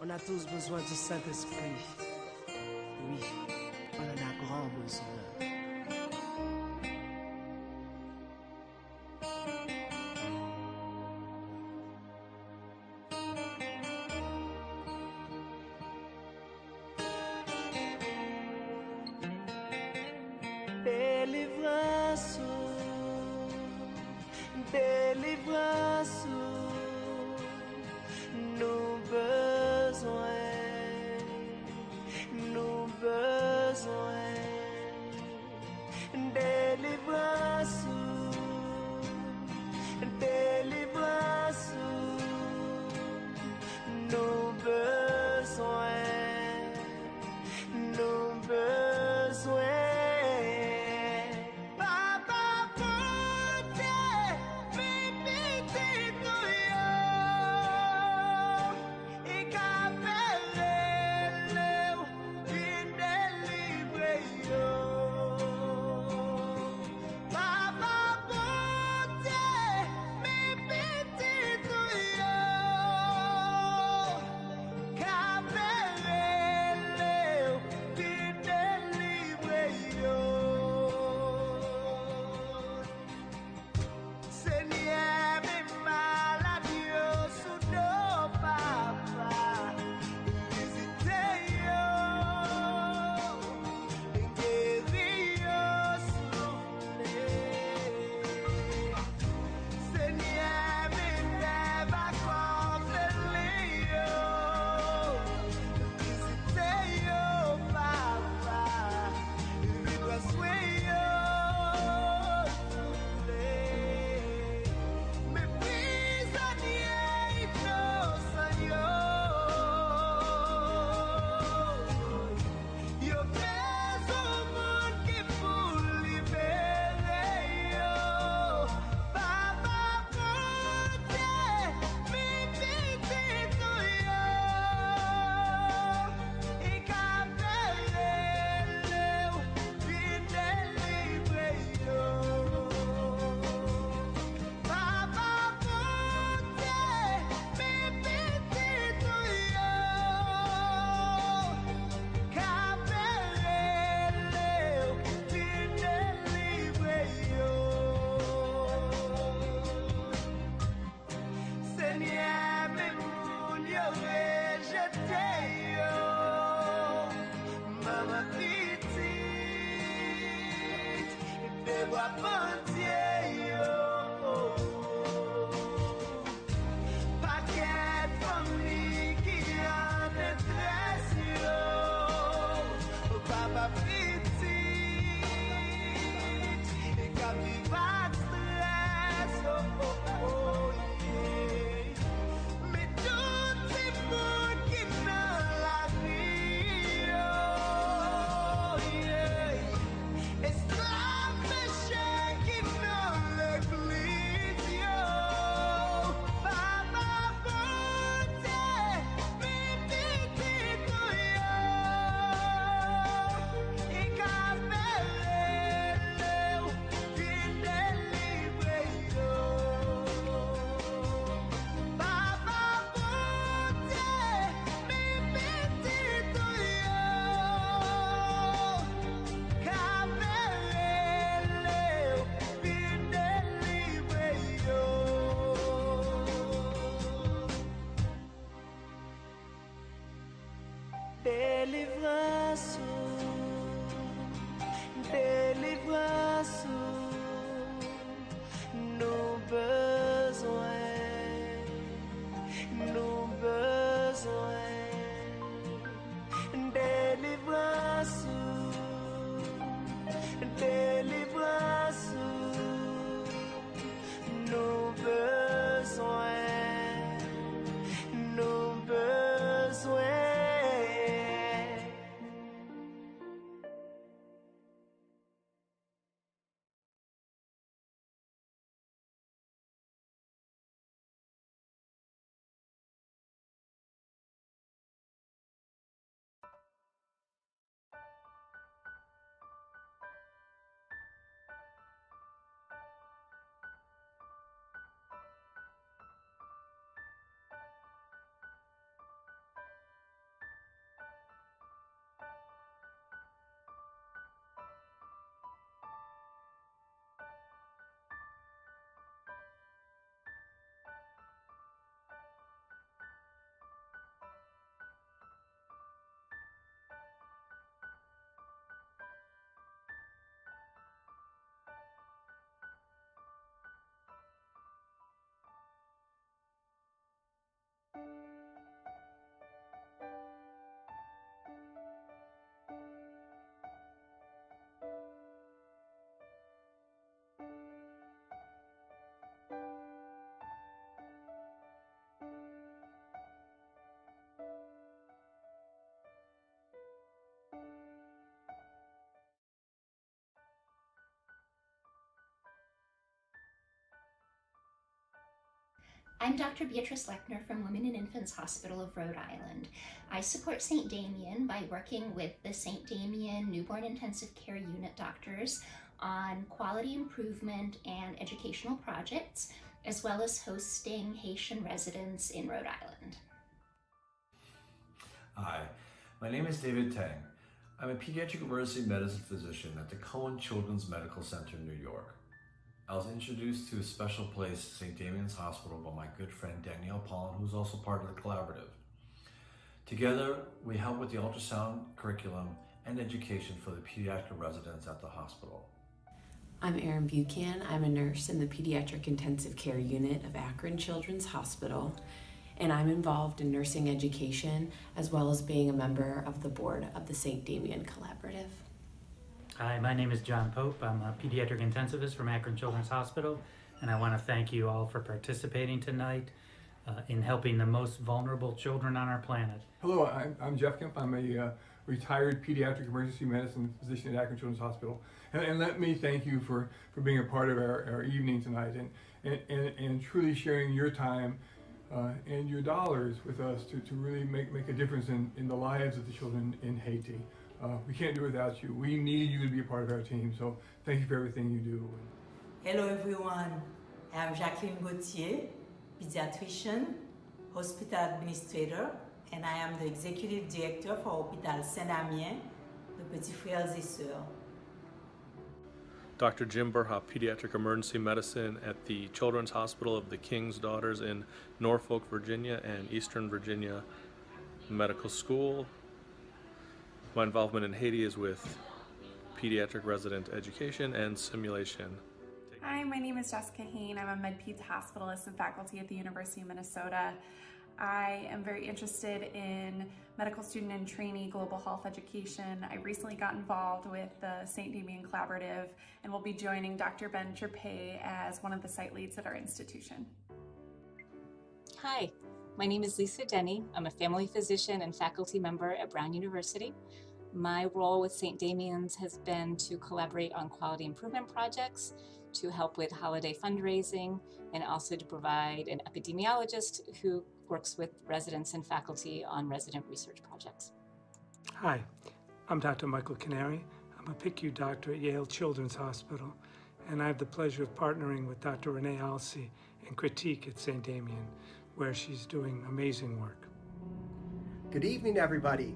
On a tous besoin du Saint-Esprit. Oui, on en a grand besoin. Délivrance, délivrance, nous besoin, nous besoin, délivrance, délivrance, nous besoin, nous besoin. Délivrance, délivrance, nous besoin, nous besoin, délivrance, délivrance, nous besoin, nous besoin. I'm Dr. Beatrice Lechner from Women and Infants Hospital of Rhode Island. I support St. Damien by working with the St. Damien Newborn Intensive Care Unit doctors on quality improvement and educational projects, as well as hosting Haitian residents in Rhode Island. Hi, my name is David Tang. I'm a pediatric emergency medicine physician at the Cohen Children's Medical Center in New York. I was introduced to a special place, St. Damien's Hospital, by my good friend Danielle Pollan, who's also part of the collaborative. Together, we help with the ultrasound curriculum and education for the pediatric residents at the hospital. I'm Erin Buchan. I'm a nurse in the Pediatric Intensive Care Unit of Akron Children's Hospital, and I'm involved in nursing education as well as being a member of the board of the St. Damien Collaborative. Hi, my name is John Pope. I'm a pediatric intensivist from Akron Children's Hospital, and I want to thank you all for participating tonight in helping the most vulnerable children on our planet. Hello, I'm Jeff Kemp. I'm a retired pediatric emergency medicine physician at Akron Children's Hospital. And let me thank you for being a part of our evening tonight and truly sharing your time and your dollars with us to really make a difference in the lives of the children in Haiti. We can't do it without you. We need you to be a part of our team, so thank you for everything you do. Hello everyone, I'm Jacqueline Gauthier, pediatrician, hospital administrator, and I am the executive director for Hôpital Saint-Damien, the Petits Frères et Sœurs. Dr. Jim Burha, Pediatric Emergency Medicine at the Children's Hospital of the King's Daughters in Norfolk, Virginia and Eastern Virginia Medical School. My involvement in Haiti is with pediatric resident education and simulation. Hi, my name is Jessica Hain. I'm a med-peds hospitalist and faculty at the University of Minnesota. I am very interested in medical student and trainee global health education. I recently got involved with the St. Damien Collaborative and will be joining Dr. Ben Trepay as one of the site leads at our institution. Hi, my name is Lisa Denny. I'm a family physician and faculty member at Brown University. My role with St. Damien's has been to collaborate on quality improvement projects, to help with holiday fundraising, and also to provide an epidemiologist who works with residents and faculty on resident research projects. Hi, I'm Dr. Michael Canary. I'm a PICU doctor at Yale Children's Hospital, and I have the pleasure of partnering with Dr. Renee Alsey in Critique at St. Damien, where she's doing amazing work. Good evening, everybody.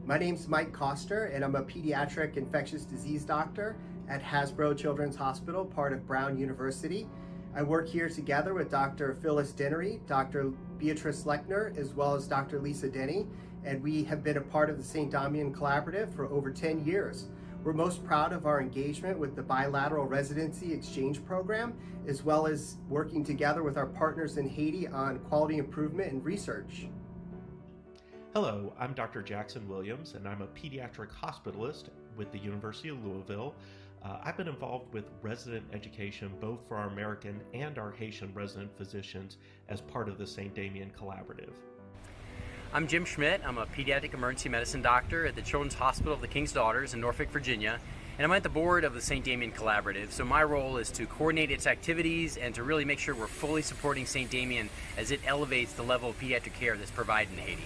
My name's Mike Koster, and I'm a pediatric infectious disease doctor at Hasbro Children's Hospital, part of Brown University. I work here together with Dr. Phyllis Dennery, Dr. Beatrice Lechner, as well as Dr. Lisa Denny, and we have been a part of the St. Damien Collaborative for over 10 years. We're most proud of our engagement with the bilateral residency exchange program, as well as working together with our partners in Haiti on quality improvement and research. Hello, I'm Dr. Jackson Williams, and I'm a pediatric hospitalist with the University of Louisville. I've been involved with resident education both for our American and our Haitian resident physicians as part of the St. Damien Collaborative. I'm Jim Schmidt. I'm a pediatric emergency medicine doctor at the Children's Hospital of the King's Daughters in Norfolk, Virginia, and I'm at the board of the St. Damien Collaborative. So my role is to coordinate its activities and to really make sure we're fully supporting St. Damien as it elevates the level of pediatric care that's provided in Haiti.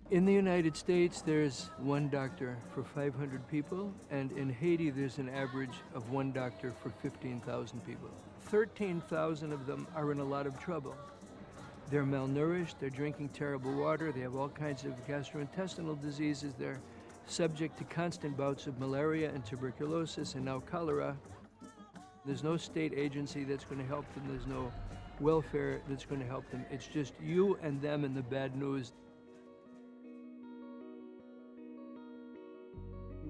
In the United States, there's one doctor for 500 people, and in Haiti, there's an average of one doctor for 15,000 people. 13,000 of them are in a lot of trouble. They're malnourished, they're drinking terrible water, they have all kinds of gastrointestinal diseases, they're subject to constant bouts of malaria and tuberculosis and now cholera. There's no state agency that's going to help them, there's no welfare that's going to help them. It's just you and them and the bad news.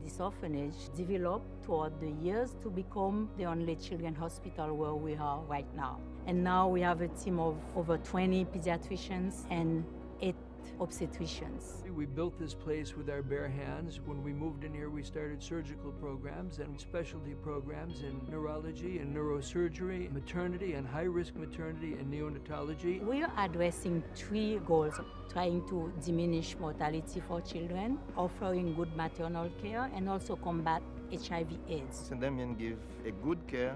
This orphanage developed throughout the years to become the only children's hospital where we are right now. And now we have a team of over 20 pediatricians and 8 obstetricians. We built this place with our bare hands. When we moved in here, we started surgical programs and specialty programs in neurology and neurosurgery, maternity and high-risk maternity and neonatology. We are addressing 3 goals: trying to diminish mortality for children, offering good maternal care, and also combat HIV/AIDS. St. Damien gives a good care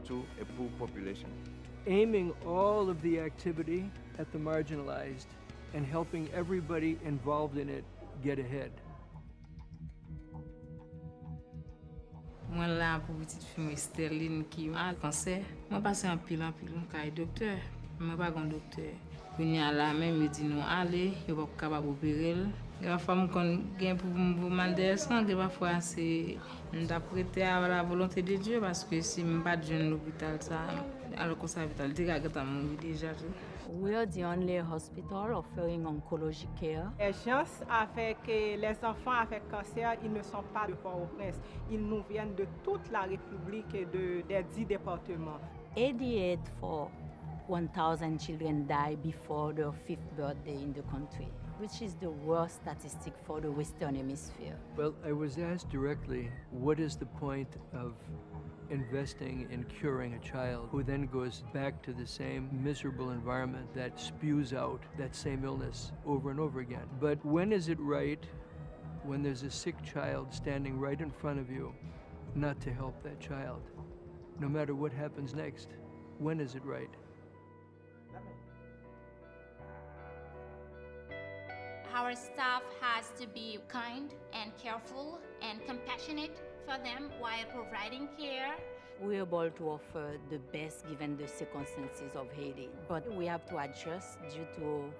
to a poor population. Aiming all of the activity at the marginalized and helping everybody involved in it get ahead. Moi là pour petite fille Sterling qui a cancer. Moi passé en pile kay docteur. Moi pas gon docteur. Kounya là même il dit nous aller, il pas capable opérer. La femme qu'on gagne pour mal de sang, parfois c'est d'interpréter à la volonté de Dieu parce que si me pas de l'hôpital ça alors que ça hôpital déjà. We are the only hospital offering oncology care. L'urgence avec les enfants avec cancer, ils ne sont pas de Port-au-Prince. Ils nous viennent de toute la République et des 10 départements. 88 for 1,000 children die before their 5th birthday in the country, which is the worst statistic for the Western Hemisphere. Well, I was asked directly, what is the point of investing in curing a child who then goes back to the same miserable environment that spews out that same illness over and over again? But when is it right, when there's a sick child standing right in front of you, not to help that child? No matter what happens next, when is it right? Our staff has to be kind and careful and compassionate for them while providing care. We're able to offer the best given the circumstances of Haiti, but we have to adjust due to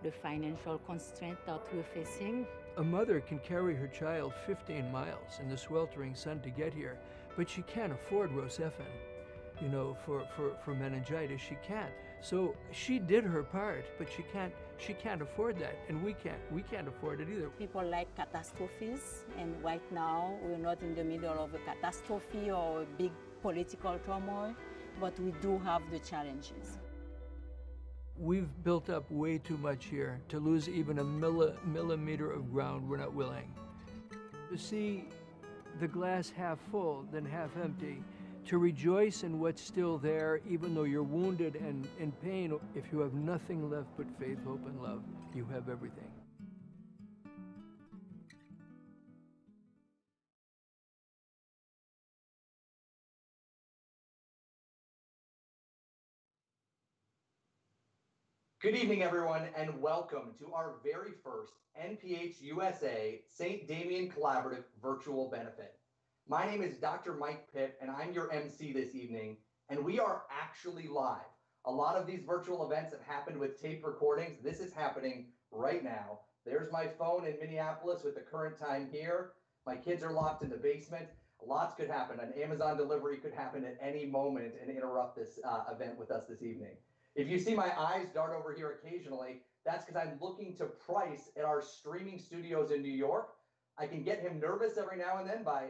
the financial constraint that we're facing. A mother can carry her child 15 miles in the sweltering sun to get here, but she can't afford Rocephin, you know, for meningitis. She can't. So she did her part, but she can't afford that, and we can't afford it either. People like catastrophes, and right now we're not in the middle of a catastrophe or a big political turmoil, but we do have the challenges. We've built up way too much here to lose even a millimeter of ground. We're not willing. To see the glass half full than half empty, to rejoice in what's still there, even though you're wounded and in pain. If you have nothing left but faith, hope, and love, you have everything. Good evening, everyone, and welcome to our very first NPH USA St. Damien Collaborative Virtual Benefit. My name is Dr. Mike Pitt, and I'm your MC this evening, and we are actually live. A lot of these virtual events have happened with tape recordings. This is happening right now. There's my phone in Minneapolis with the current time here. My kids are locked in the basement. Lots could happen. An Amazon delivery could happen at any moment and interrupt this event with us this evening. If you see my eyes dart over here occasionally, that's because I'm looking to price at our streaming studios in New York. I can get him nervous every now and then by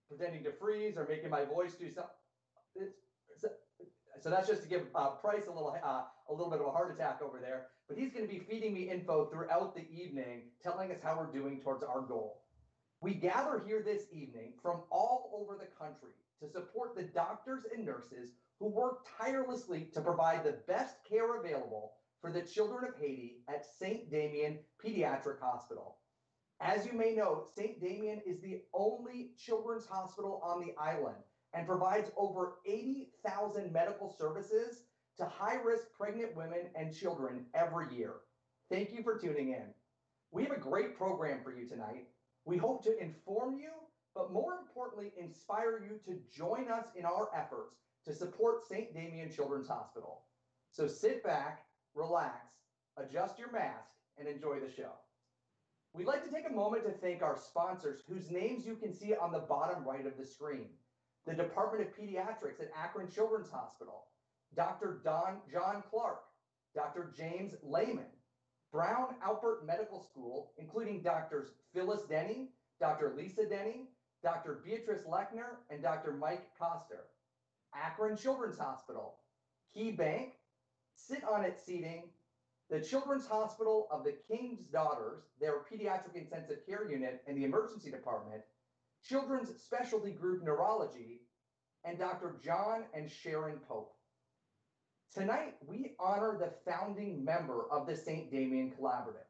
pretending to freeze or making my voice do something. So that's just to give Price a little bit of a heart attack over there. But he's going to be feeding me info throughout the evening, telling us how we're doing towards our goal. We gather here this evening from all over the country to support the doctors and nurses who work tirelessly to provide the best care available for the children of Haiti at St. Damien Pediatric Hospital. As you may know, St. Damien is the only children's hospital on the island and provides over 80,000 medical services to high-risk pregnant women and children every year. Thank you for tuning in. We have a great program for you tonight. We hope to inform you, but more importantly, inspire you to join us in our efforts to support St. Damien Children's Hospital. So sit back, relax, adjust your mask, and enjoy the show. We'd like to take a moment to thank our sponsors whose names you can see on the bottom right of the screen. The Department of Pediatrics at Akron Children's Hospital, Dr. John Clark, Dr. James Lehman, Brown Alpert Medical School, including Drs. Phyllis Denny, Dr. Lisa Denny, Dr. Beatrice Lechner, and Dr. Mike Koster. Akron Children's Hospital, Key Bank, Sit On It Seating, The Children's Hospital of the King's Daughters, their pediatric intensive care unit and the emergency department, Children's Specialty Group Neurology, and Dr. John and Sharon Pope. Tonight, we honor the founding member of the St. Damien Collaborative.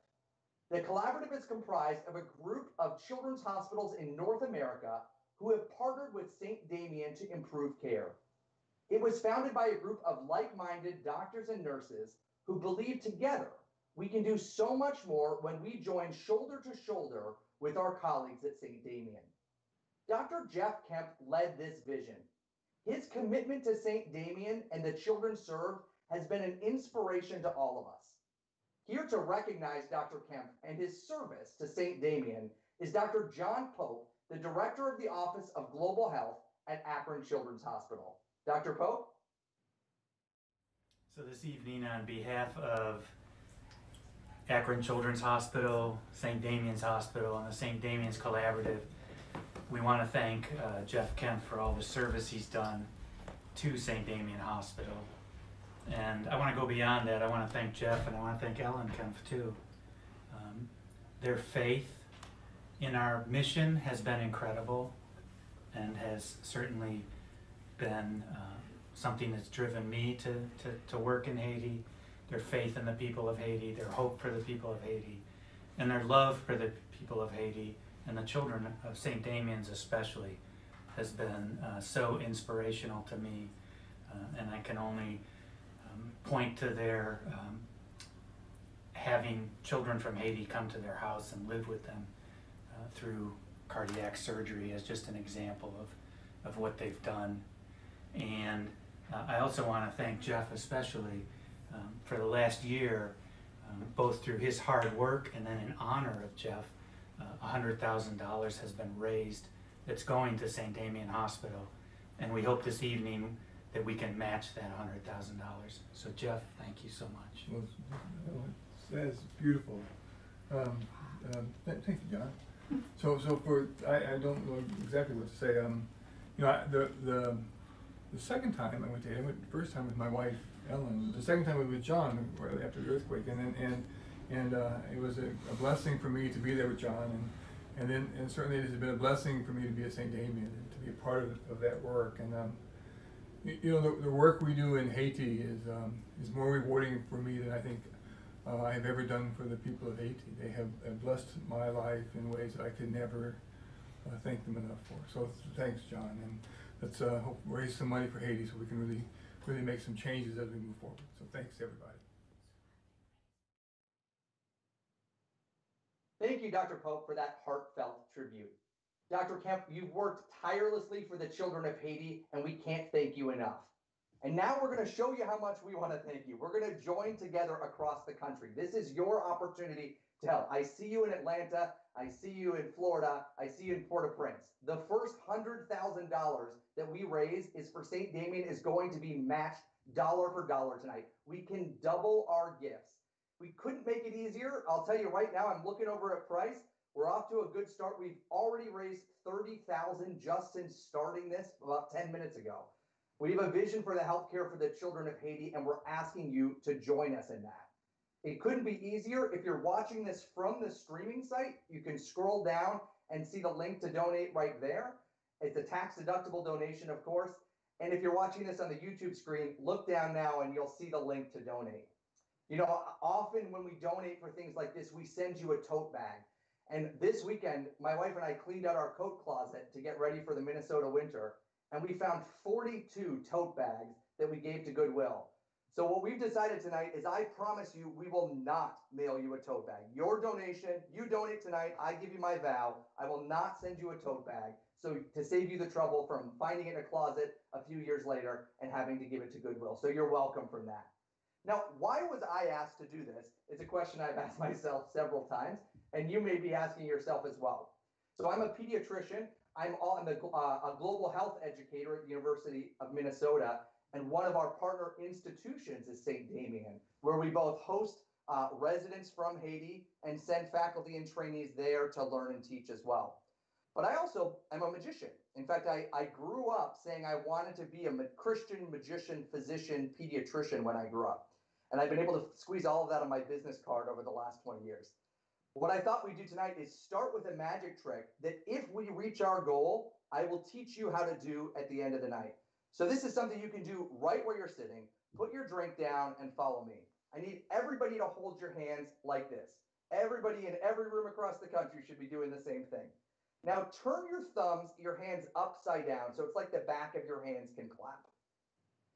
The collaborative is comprised of a group of children's hospitals in North America who have partnered with St. Damien to improve care. It was founded by a group of like-minded doctors and nurses who believe together we can do so much more when we join shoulder to shoulder with our colleagues at St. Damien. Dr. Jeff Kemp led this vision. His commitment to St. Damien and the children served has been an inspiration to all of us. Here to recognize Dr. Kemp and his service to St. Damien is Dr. John Pope, the Director of the Office of Global Health at Akron Children's Hospital. Dr. Pope? So this evening, on behalf of Akron Children's Hospital, St. Damien's Hospital, and the St. Damien's Collaborative, we want to thank Jeff Kemp for all the service he's done to St. Damien Hospital. And I want to go beyond that. I want to thank Jeff, and I want to thank Ellen Kemp too. Their faith in our mission has been incredible and has certainly been something that's driven me to work in Haiti. Their faith in the people of Haiti, their hope for the people of Haiti, and their love for the people of Haiti and the children of St. Damien's especially has been so inspirational to me. And I can only point to their having children from Haiti come to their house and live with them through cardiac surgery as just an example of what they've done. And I also want to thank Jeff especially for the last year, both through his hard work and then in honor of Jeff, $100,000 has been raised that's going to St. Damien Hospital. And we hope this evening that we can match that $100,000. So Jeff, thank you so much. Well, that's beautiful. Thank you, John. So I don't know exactly what to say. You know, the second time I went to Haiti, I went the first time with my wife Ellen. The second time I went with John right after the earthquake, and it was a blessing for me to be there with John, and certainly it has been a blessing for me to be at St. Damien and to be a part of that work. And you know, the work we do in Haiti is more rewarding for me than I think I have ever done for the people of Haiti. They have blessed my life in ways that I could never thank them enough for. So thanks, John, and let's hope raise some money for Haiti so we can really make some changes as we move forward. So thanks, everybody. Thank you, Dr. Pope, for that heartfelt tribute. Dr. Kemp, you've worked tirelessly for the children of Haiti, and we can't thank you enough. And now we're going to show you how much we want to thank you. We're going to join together across the country. This is your opportunity to help. I see you in Atlanta. I see you in Florida. I see you in Port-au-Prince. The first $100,000 that we raise is for St. Damien is going to be matched dollar for dollar tonight. We can double our gifts. We couldn't make it easier. I'll tell you right now, I'm looking over at Price. We're off to a good start. We've already raised $30,000 just since starting this about 10 minutes ago. We have a vision for the healthcare for the children of Haiti, and we're asking you to join us in that. It couldn't be easier. If you're watching this from the streaming site, you can scroll down and see the link to donate right there. It's a tax-deductible donation, of course. And if you're watching this on the YouTube screen, look down now and you'll see the link to donate. You know, often when we donate for things like this, we send you a tote bag. And this weekend, my wife and I cleaned out our coat closet to get ready for the Minnesota winter. And we found 42 tote bags that we gave to Goodwill. So what we've decided tonight is I promise you we will not mail you a tote bag. Your donation, you donate tonight, I give you my vow, I will not send you a tote bag. So to save you the trouble from finding it in a closet a few years later and having to give it to Goodwill. So you're welcome from that. Now, why was I asked to do this? It's a question I've asked myself several times, and you may be asking yourself as well. So I'm a pediatrician. I'm a global health educator at the University of Minnesota, and one of our partner institutions is St. Damien, where we both host residents from Haiti and send faculty and trainees there to learn and teach as well. But I also am a magician. In fact, I grew up saying I wanted to be a Christian magician, physician, pediatrician when I grew up. And I've been able to squeeze all of that on my business card over the last 20 years. What I thought we'd do tonight is start with a magic trick that if we reach our goal, I will teach you how to do at the end of the night. So this is something you can do right where you're sitting. Put your drink down and follow me. I need everybody to hold your hands like this. Everybody in every room across the country should be doing the same thing. Now turn your hands upside down so it's like the back of your hands can clap.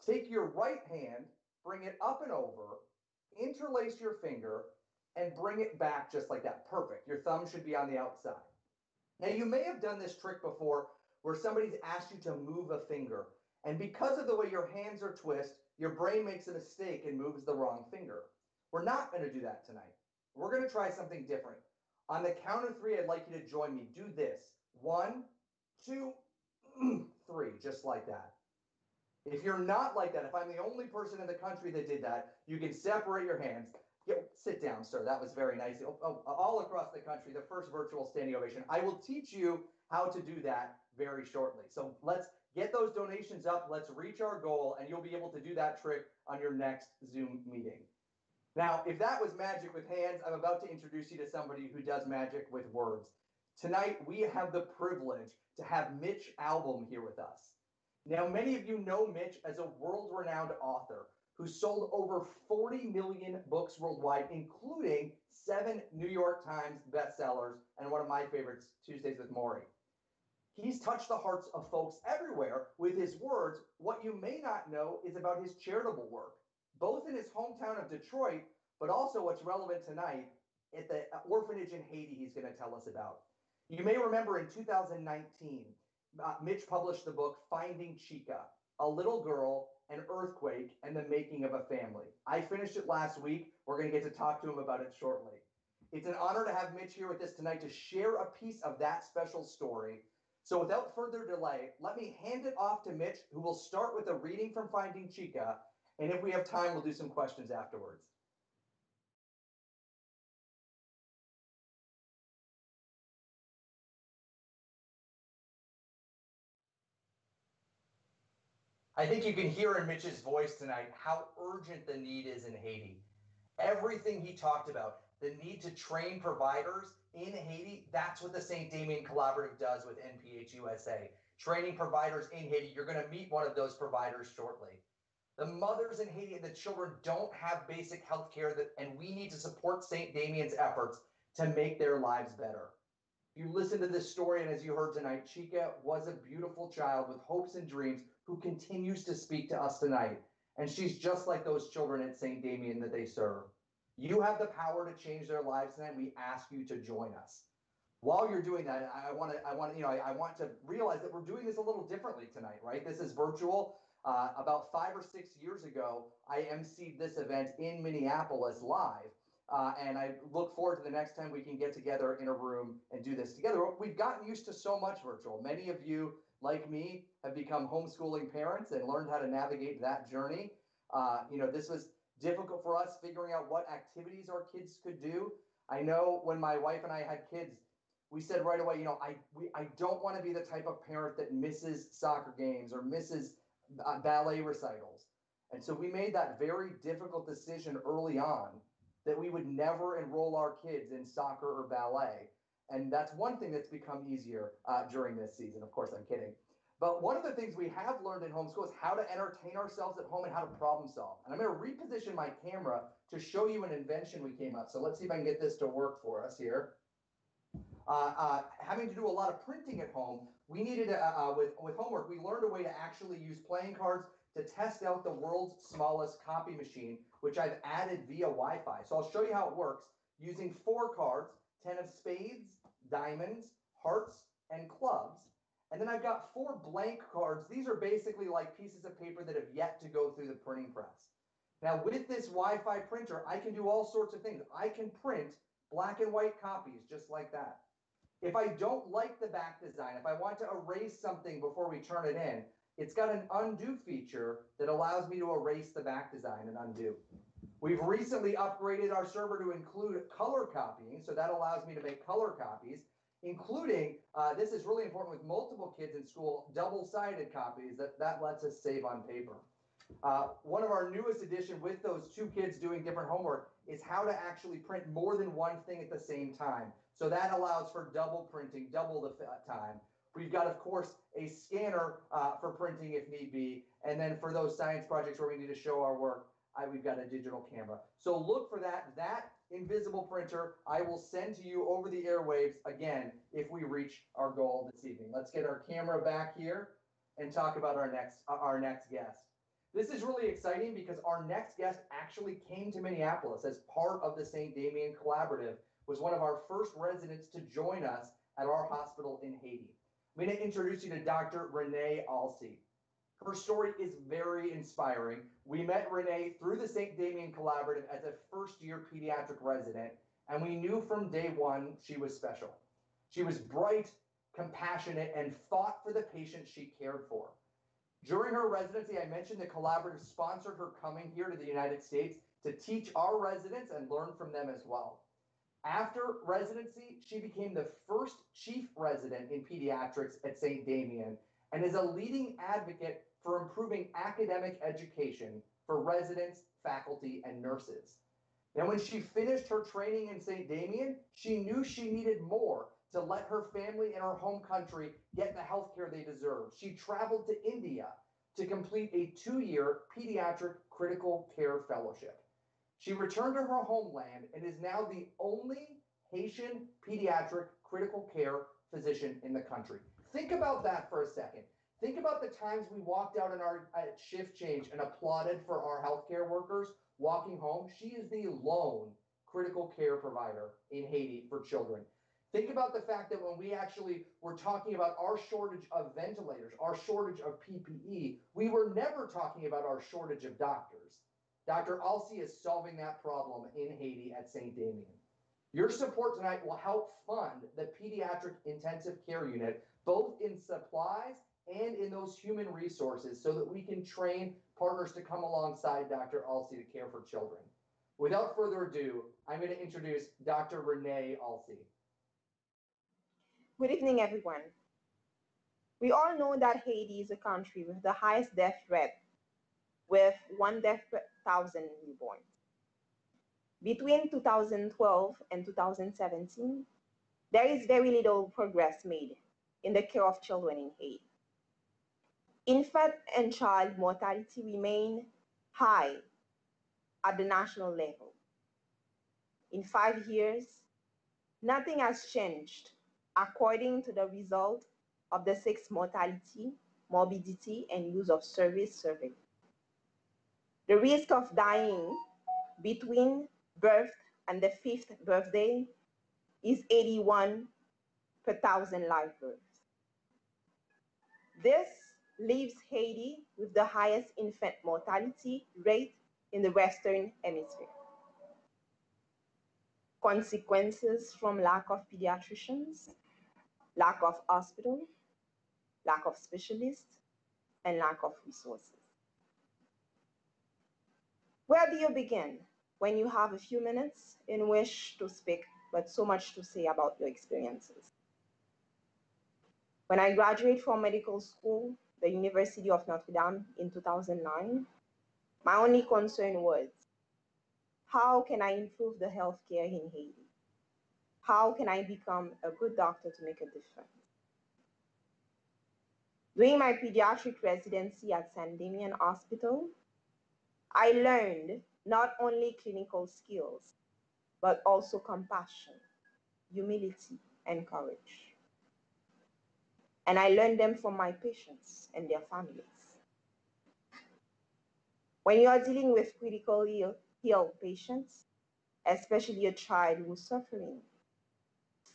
Take your right hand, bring it up and over, interlace your finger, and bring it back just like that. Perfect. Your thumb should be on the outside. Now you may have done this trick before where somebody's asked you to move a finger. And because of the way your hands are twisted, your brain makes a mistake and moves the wrong finger. We're not going to do that tonight. We're going to try something different. On the count of three, I'd like you to join me. Do this. 1, 2, 3, just like that. If you're not like that, if I'm the only person in the country that did that, you can separate your hands. Sit down, sir. That was very nice. All across the country, the first virtual standing ovation. I will teach you how to do that very shortly. So let's get those donations up. Let's reach our goal, and you'll be able to do that trick on your next Zoom meeting. Now, if that was magic with hands, I'm about to introduce you to somebody who does magic with words. Tonight, we have the privilege to have Mitch Albom here with us. Now, many of you know Mitch as a world-renowned author who sold over 40 million books worldwide, including 7 New York Times bestsellers and one of my favorites, Tuesdays with Morrie. He's touched the hearts of folks everywhere with his words. What you may not know is about his charitable work, both in his hometown of Detroit, but also what's relevant tonight at the orphanage in Haiti he's going to tell us about. You may remember in 2019, Mitch published the book Finding Chica, a little girl, an earthquake, and the making of a family. I finished it last week. We're going to get to talk to him about it shortly. It's an honor to have Mitch here with us tonight to share a piece of that special story. So without further delay, let me hand it off to Mitch, who will start with a reading from Finding Chica, and if we have time, we'll do some questions afterwards. I think you can hear in Mitch's voice tonight how urgent the need is in Haiti. Everything he talked about, the need to train providers in Haiti, that's what the St. Damien Collaborative does with NPH USA. Training providers in Haiti. You're going to meet one of those providers shortly. The mothers in Haiti and the children don't have basic health care, and we need to support St. Damien's efforts to make their lives better. You listen to this story, and as you heard tonight, Chica was a beautiful child with hopes and dreams who continues to speak to us tonight. And she's just like those children at St. Damien that they serve. You have the power to change their lives tonight. We ask you to join us. While you're doing that, I want to realize that we're doing this a little differently tonight, right? This is virtual. About 5 or 6 years ago, I emceed this event in Minneapolis live. And I look forward to the next time we can get together in a room and do this together. We've gotten used to so much virtual. Many of you, like me, have become homeschooling parents and learned how to navigate that journey. This was difficult for us figuring out what activities our kids could do. I know when my wife and I had kids, we said right away, I don't want to be the type of parent that misses soccer games or misses ballet recitals. And so we made that very difficult decision early on that we would never enroll our kids in soccer or ballet. And that's one thing that's become easier during this season. Of course, I'm kidding. But one of the things we have learned in homeschool is how to entertain ourselves at home and how to problem solve. And I'm going to reposition my camera to show you an invention we came up. So let's see if I can get this to work for us here. Having to do a lot of printing at home, we needed, with homework, we learned a way to actually use playing cards to test out the world's smallest copy machine, which I've added via Wi-Fi. So I'll show you how it works using 4 cards, 10 of spades, diamonds, hearts, and clubs. And then I've got 4 blank cards. These are basically like pieces of paper that have yet to go through the printing press. Now with this Wi-Fi printer, I can do all sorts of things. I can print black and white copies just like that. If I don't like the back design, if I want to erase something before we turn it in, it's got an undo feature that allows me to erase the back design and undo. We've recently upgraded our server to include color copying, so that allows me to make color copies, including, this is really important with multiple kids in school, double-sided copies that lets us save on paper. One of our newest additions with those two kids doing different homework is how to actually print more than one thing at the same time. So that allows for double printing, double the time. We've got, of course, a scanner for printing if need be. And then for those science projects where we need to show our work, we've got a digital camera. So look for that invisible printer. I will send to you over the airwaves again if we reach our goal this evening. Let's get our camera back here and talk about our next guest. This is really exciting because our next guest actually came to Minneapolis as part of the St. Damien Collaborative, was one of our first residents to join us at our hospital in Haiti. I'm going to introduce you to Dr. Renee Alsey. Her story is very inspiring. We met Renee through the St. Damien Collaborative as a first-year pediatric resident, and we knew from day one she was special. She was bright, compassionate, and fought for the patients she cared for. During her residency, I mentioned the collaborative sponsored her coming here to the United States to teach our residents and learn from them as well. After residency, she became the first chief resident in pediatrics at St. Damien and is a leading advocate for improving academic education for residents, faculty, and nurses. Now, when she finished her training in St. Damien, she knew she needed more to let her family and her home country get the health care they deserve. She traveled to India to complete a 2-year pediatric critical care fellowship. She returned to her homeland and is now the only Haitian pediatric critical care physician in the country. Think about that for a second. Think about the times we walked out in our shift change and applauded for our healthcare workers walking home. She is the lone critical care provider in Haiti for children. Think about the fact that when we actually were talking about our shortage of ventilators, our shortage of PPE, we were never talking about our shortage of doctors. Dr. Alsey is solving that problem in Haiti at St. Damien. Your support tonight will help fund the Pediatric Intensive Care Unit, both in supplies and in those human resources, so that we can train partners to come alongside Dr. Alsey to care for children. Without further ado, I'm going to introduce Dr. Renee Alsey. Good evening, everyone. We all know that Haiti is a country with the highest death rate, with 1 death per 1,000 newborns. Between 2012 and 2017, there is very little progress made in the care of children in Haiti. Infant and child mortality remain high at the national level. In 5 years, nothing has changed according to the result of the 6th mortality, morbidity, and use of service survey. The risk of dying between birth and the 5th birthday is 81 per 1,000 live births. This leaves Haiti with the highest infant mortality rate in the Western Hemisphere. Consequences from lack of pediatricians, lack of hospital, lack of specialists, and lack of resources. Where do you begin when you have a few minutes in which to speak, but so much to say about your experiences? When I graduated from medical school, the University of Notre Dame in 2009, my only concern was, how can I improve the healthcare in Haiti? How can I become a good doctor to make a difference? During my pediatric residency at St. Damien Hospital, I learned not only clinical skills, but also compassion, humility, and courage. And I learned them from my patients and their families. When you are dealing with critically ill patients, especially a child who's suffering,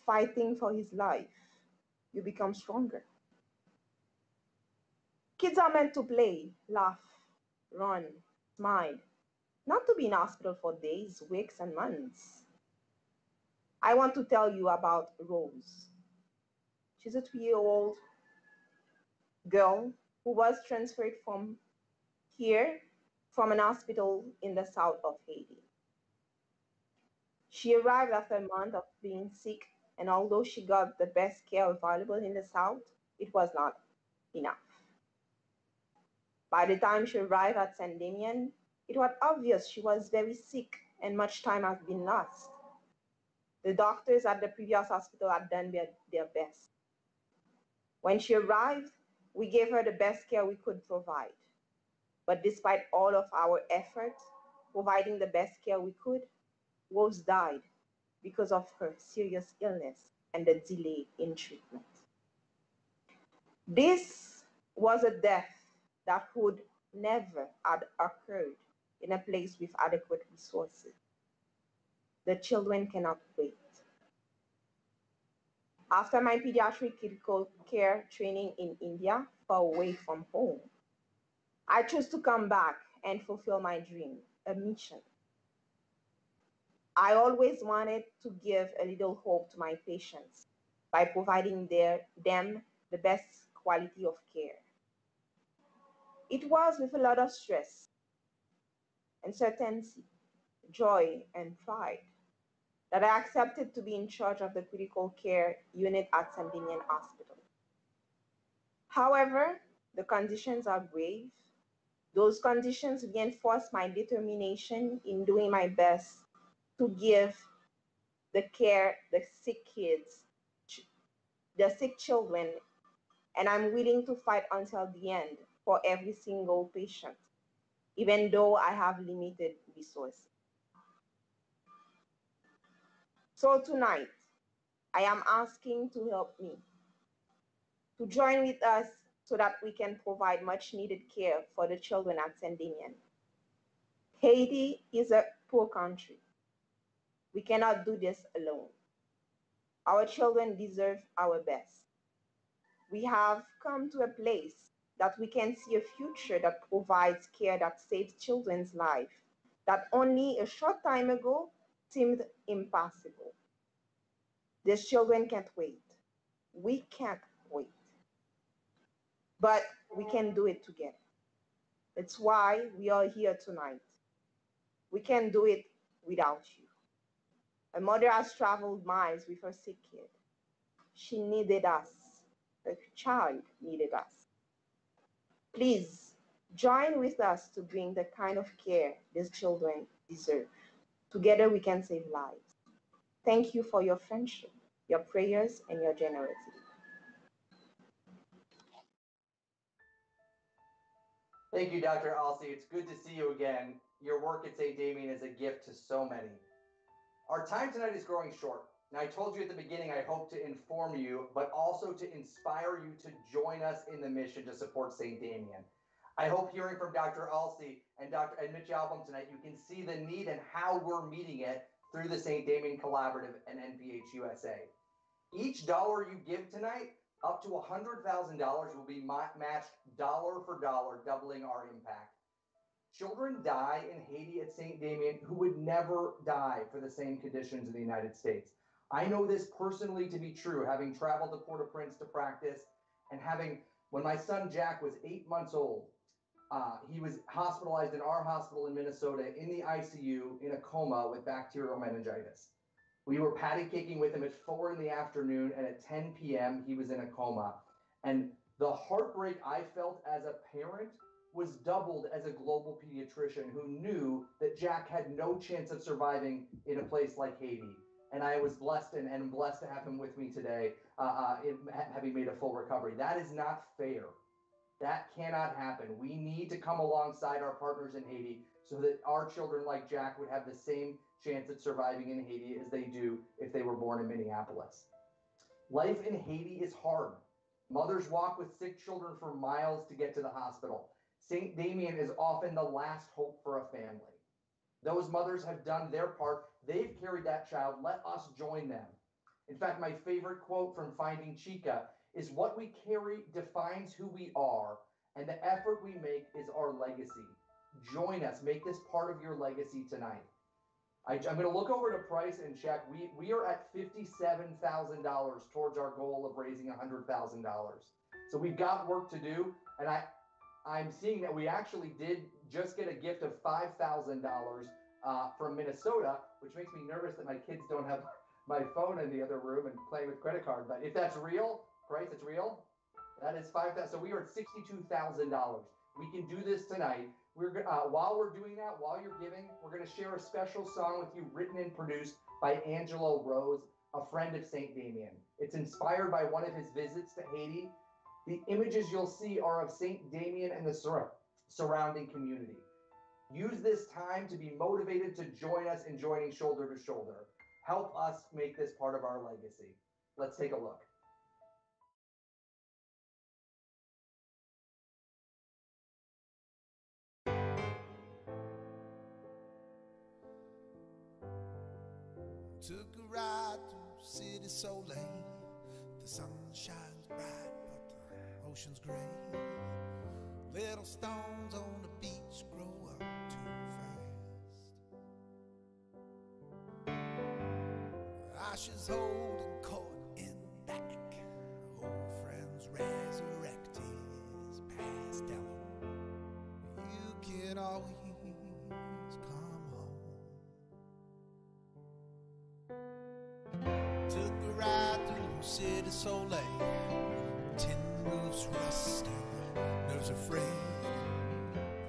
fighting for his life, you become stronger. Kids are meant to play, laugh, run, smile, not to be in hospital for days, weeks, and months. I want to tell you about Rose. She's a 3-year-old girl who was transferred from here from an hospital in the south of Haiti. She arrived after a month of being sick, and although she got the best care available in the south, it was not enough. By the time she arrived at St. Damien, it was obvious she was very sick and much time had been lost. The doctors at the previous hospital had done their best. When she arrived, we gave her the best care we could provide. But despite all of our efforts, providing the best care we could, Rose died because of her serious illness and the delay in treatment. This was a death that would never have occurred in a place with adequate resources. The children cannot wait. After my pediatric critical care training in India, far away from home, I chose to come back and fulfill my dream, a mission. I always wanted to give a little hope to my patients by providing them the best quality of care. It was with a lot of stress, uncertainty, joy, and pride that I accepted to be in charge of the critical care unit at St. Damien Hospital. However, the conditions are grave. Those conditions reinforce my determination in doing my best to give the care the sick kids, the sick children, and I'm willing to fight until the end for every single patient, even though I have limited resources. So tonight, I am asking to help me, to join with us so that we can provide much needed care for the children at St. Damien. Haiti is a poor country. We cannot do this alone. Our children deserve our best. We have come to a place that we can see a future that provides care that saves children's lives, that only a short time ago seemed impossible. These children can't wait. We can't wait. But we can do it together. It's why we are here tonight. We can do it without you. A mother has traveled miles with her sick kid. She needed us. Her child needed us. Please join with us to bring the kind of care these children deserve. Together we can save lives. Thank you for your friendship, your prayers, and your generosity. Thank you, Dr. Alsey. It's good to see you again. Your work at St. Damien is a gift to so many. Our time tonight is growing short. And I told you at the beginning, I hope to inform you, but also to inspire you to join us in the mission to support St. Damien. I hope hearing from Dr. Alsey and Mitch Album tonight, you can see the need and how we're meeting it through the St. Damien Collaborative and NPH USA. Each dollar you give tonight, up to $100,000 will be matched dollar for dollar, doubling our impact. Children die in Haiti at St. Damien who would never die for the same conditions in the United States. I know this personally to be true, having traveled to Port-au-Prince to practice and when my son Jack was 8 months old, he was hospitalized in our hospital in Minnesota in the ICU in a coma with bacterial meningitis. We were patty caking with him at 4 in the afternoon, and at 10 p.m. he was in a coma. And the heartbreak I felt as a parent was doubled as a global pediatrician who knew that Jack had no chance of surviving in a place like Haiti. And I was blessed and blessed to have him with me today, having made a full recovery. That is not fair. That cannot happen. We need to come alongside our partners in Haiti so that our children like Jack would have the same chance at surviving in Haiti as they do if they were born in Minneapolis. Life in Haiti is hard. Mothers walk with sick children for miles to get to the hospital. St. Damien is often the last hope for a family. Those mothers have done their part. They've carried that child. Let us join them. In fact, my favorite quote from Finding Chica is, "What we carry defines who we are, and the effort we make is our legacy." Join us. Make this part of your legacy tonight. I'm going to look over to price and check. We are at $57,000 towards our goal of raising $100,000. So we've got work to do, and I'm seeing that we actually did just get a gift of $5,000 from Minnesota, which makes me nervous that my kids don't have my phone in the other room and playing with credit card. But if that's real, Price, it's real, that is $5,000. So we are at $62,000. We can do this tonight. While we're doing that, while you're giving, we're going to share a special song with you written and produced by Angelo Rose, a friend of St. Damien. It's inspired by one of his visits to Haiti. The images you'll see are of St. Damien and the surrounding community. Use this time to be motivated to join us in joining shoulder to shoulder. Help us make this part of our legacy. Let's take a look. Took a ride through City Soleil. The sun shines bright, but the ocean's gray. Little stones on the beach grow up too fast. Ashes holding caught in back. Old friends resurrect his past devil. You can always come home. Took a ride through City Soleil. Tin roofs rusting, nerves afraid.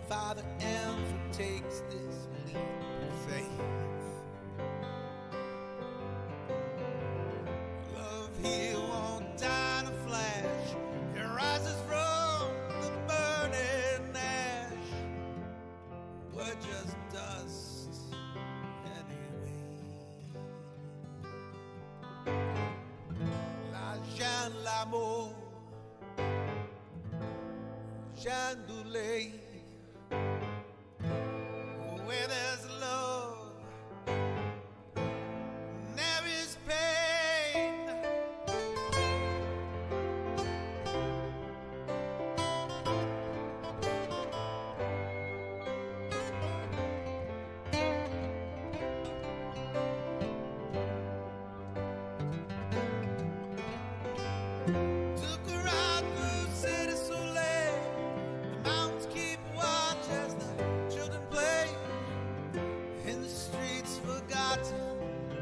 Father Elms takes this leap of faith. Love here won't die in a flash. It rises from the burning ash. We're just dust anyway. La Jeanne l'amour, Chandoulet. Where there's love, there is pain. Took a ride through City Soleil. The mountains keep watch as the children play. In the streets forgotten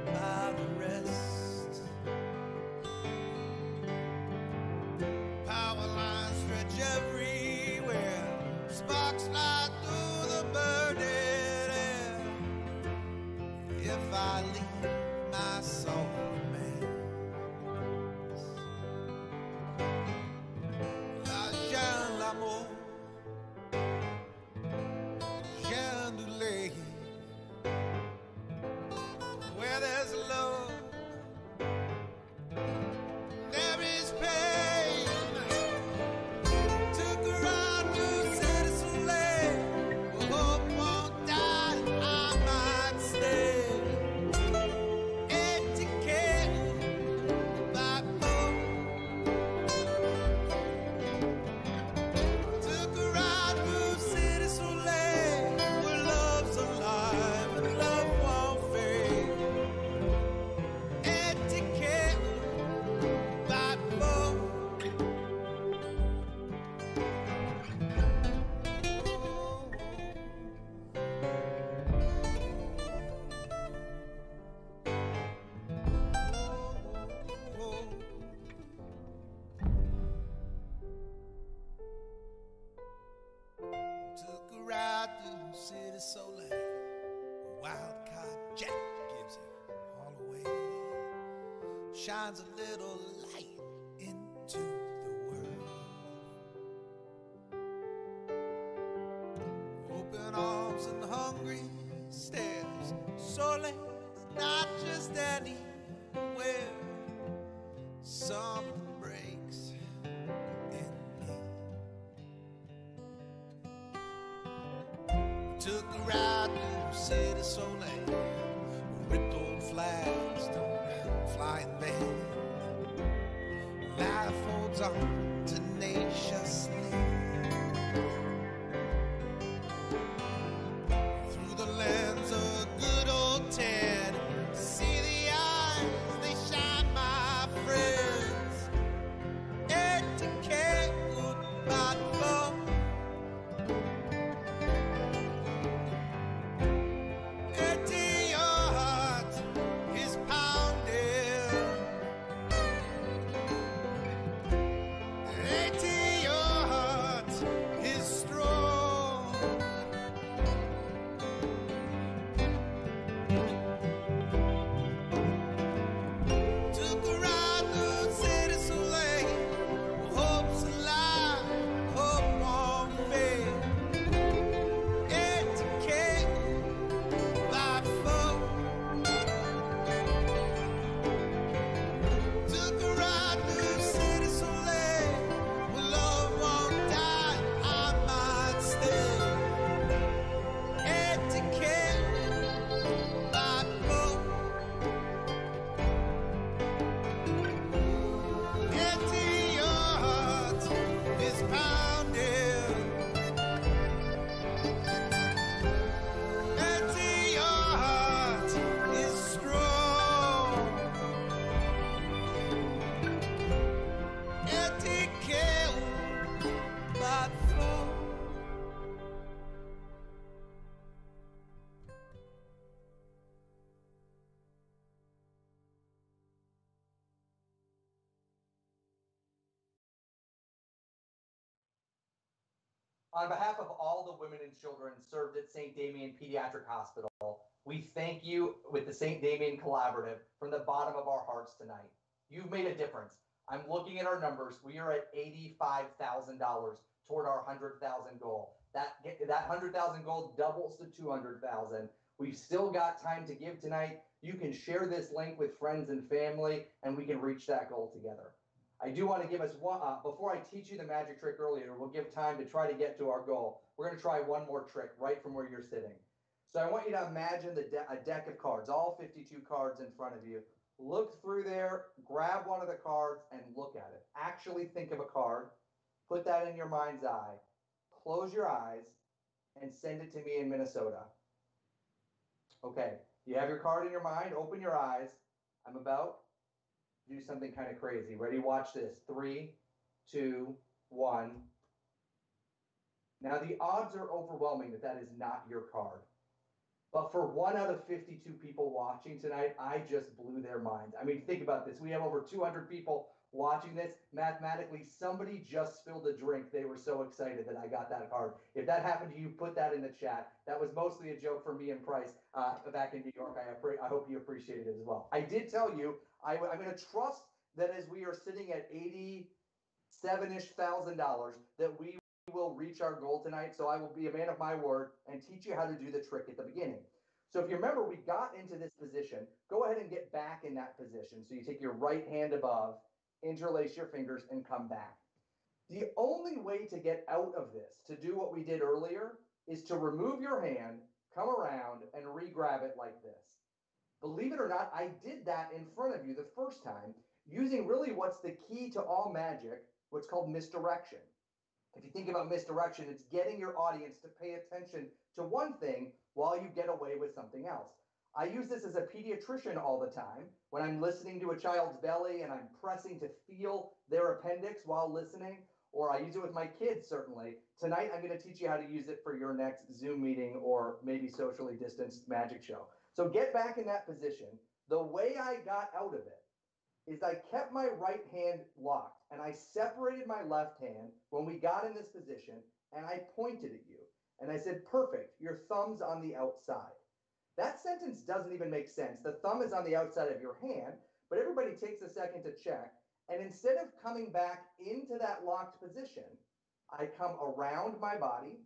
by the rest. Power lines stretch everywhere. Sparks fly through the burning air. If I leave, my soul remains. La Jeanne l'amour, Chandoulet. Where there's love, there is pain. Took a ride through City Soleil. Hope won't die, I might stay. Etiquette by boat. Took a ride through City Soleil, where love's alive and love won't fade. Etiquette by boat. Took a ride through City Soleil. A wild card Jack gives it all away. Shines a little light into the world. Open arms and hungry stares. Soleil's not just anywhere. Something breaks in me. Took a ride through City Soleil. Ripped old flags don't fly in vain. Life holds on tenaciously. Through the lens of good old Ted. See the eyes, they shine, my friends. Etiquette, goodbye, love. Empty your heart is pounding. On behalf of all the women and children served at St. Damien Pediatric Hospital, we thank you with the St. Damien Collaborative from the bottom of our hearts tonight. You've made a difference. I'm looking at our numbers. We are at $85,000 toward our 100,000 goal. That 100,000 goal doubles to 200,000. We've still got time to give tonight. You can share this link with friends and family, and we can reach that goal together. I do want to give us one, before I teach you the magic trick earlier, we'll give time to try to get to our goal. We're going to try one more trick right from where you're sitting. So I want you to imagine a deck of cards, all 52 cards in front of you. Look through there, grab one of the cards, and look at it. Actually think of a card, put that in your mind's eye, close your eyes, and send it to me in Minnesota. Okay, you have your card in your mind, open your eyes. I'm about to do something kind of crazy. Ready? Watch this. 3, 2, 1. Now the odds are overwhelming that that is not your card. But for 1 out of 52 people watching tonight, I just blew their minds. I mean, think about this. We have over 200 people watching this. Mathematically, somebody just spilled a drink. They were so excited that I got that card. If that happened to you, put that in the chat. That was mostly a joke for me and Price back in New York. I hope you appreciate it as well. I did tell you, I'm going to trust that as we are sitting at $87,000-ish, that we will reach our goal tonight. So I will be a man of my word and teach you how to do the trick at the beginning. So if you remember, we got into this position. Go ahead and get back in that position. So you take your right hand above, interlace your fingers, and come back. The only way to get out of this, to do what we did earlier, is to remove your hand, come around, and re-grab it like this. Believe it or not, I did that in front of you the first time, using really what's the key to all magic, what's called misdirection. If you think about misdirection, it's getting your audience to pay attention to one thing while you get away with something else. I use this as a pediatrician all the time when I'm listening to a child's belly and I'm pressing to feel their appendix while listening, or I use it with my kids, certainly. Tonight, I'm going to teach you how to use it for your next Zoom meeting or maybe socially distanced magic show. So get back in that position. The way I got out of it is I kept my right hand locked and I separated my left hand when we got in this position and I pointed at you and I said, perfect, your thumb's on the outside. That sentence doesn't even make sense. The thumb is on the outside of your hand, but everybody takes a second to check. And instead of coming back into that locked position, I come around my body.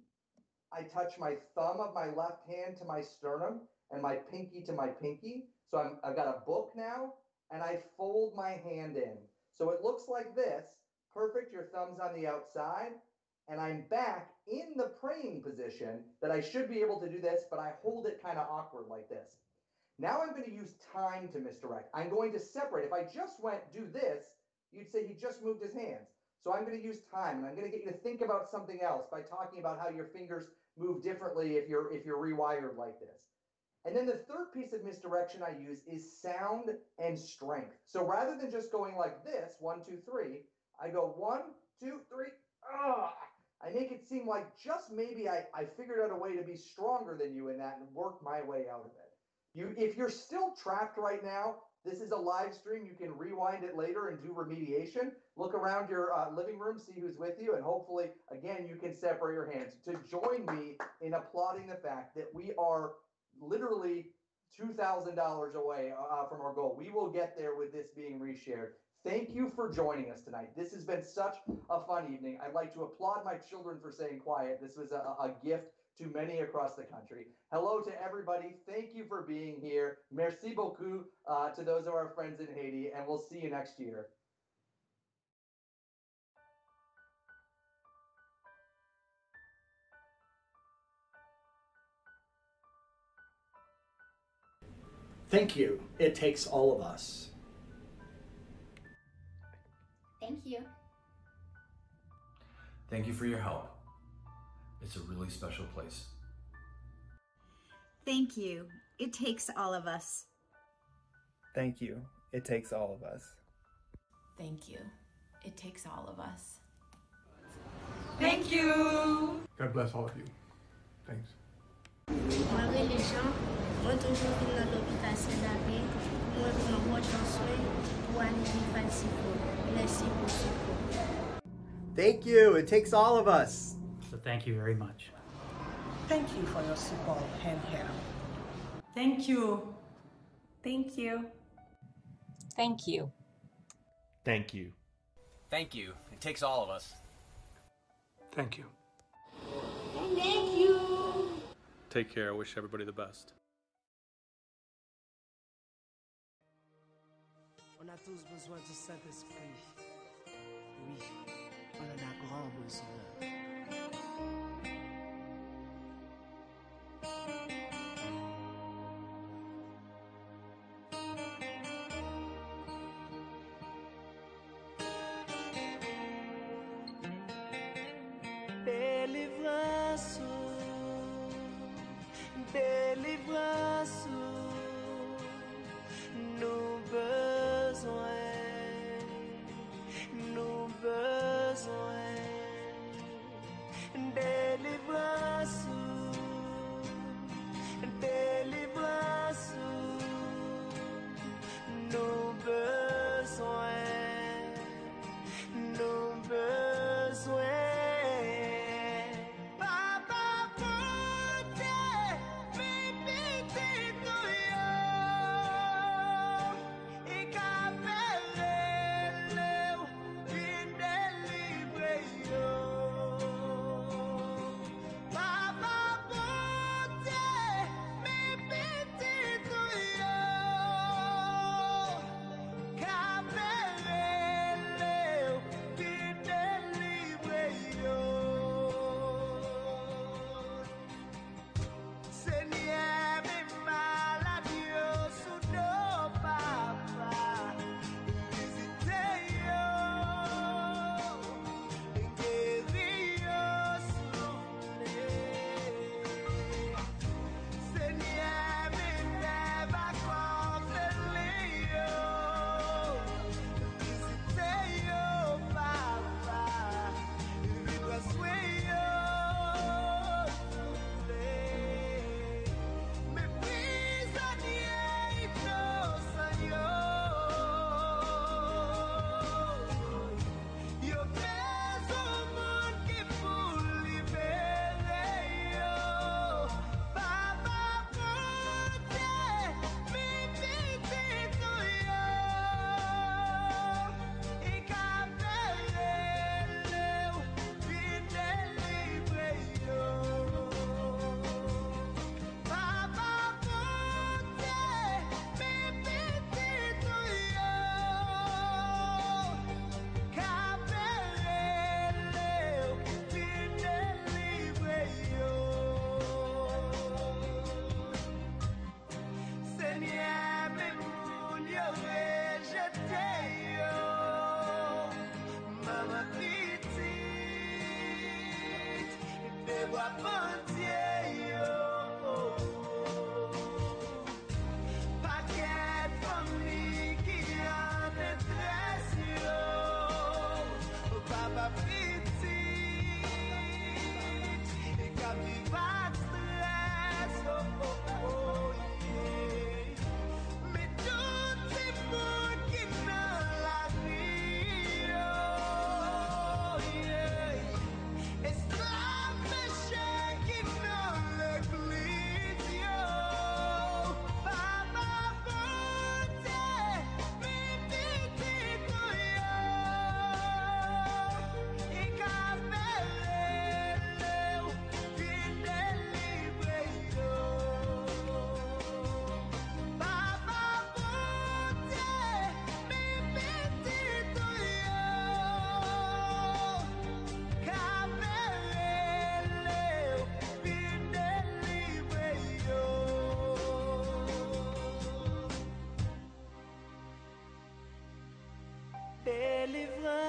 I touch my thumb of my left hand to my sternum and my pinky to my pinky. So I've got a book now, and I fold my hand in. So it looks like this. Perfect, your thumb's on the outside. And I'm back in the praying position that I should be able to do this, but I hold it kind of awkward like this. Now I'm going to use time to misdirect. I'm going to separate. If I just went do this, you'd say he just moved his hands. So I'm going to use time, and I'm going to get you to think about something else by talking about how your fingers move differently if you're rewired like this. And then the third piece of misdirection I use is sound and strength. So rather than just going like this, 1, 2, 3, I go 1, 2, 3, I make it seem like just maybe I figured out a way to be stronger than you in that and work my way out of it. If you're still trapped right now, this is a live stream. You can rewind it later and do remediation. Look around your living room, see who's with you, and hopefully, again, you can separate your hands to join me in applauding the fact that we are literally $2,000 away from our goal. We will get there with this being reshared. Thank you for joining us tonight. This has been such a fun evening. I'd like to applaud my children for staying quiet. This was a gift to many across the country. Hello to everybody. Thank you for being here. Merci beaucoup to those of our friends in Haiti, and we'll see you next year. Thank you. It takes all of us. Thank you. Thank you for your help. It's a really special place. Thank you. It takes all of us. Thank you. It takes all of us. Thank you. It takes all of us. Thank you. God bless all of you. Thanks. Ma religion, moi toujours venu dans l'hôpital Saint-Damien, moi pour moi soin pour aller vivre. Merci beaucoup. Thank you. It takes all of us. So thank you very much. Thank you for your support and help. Thank you. Thank you. Thank you. Thank you. Thank you. It takes all of us. Thank you. Thank you. Take care. I wish everybody the best. On a tous besoin du Saint-Esprit. Oui, on en a grand besoin. Délivrance, délivrance, nous besoin, délivrance, délivrance, nous besoin, nous besoin. Délivrance.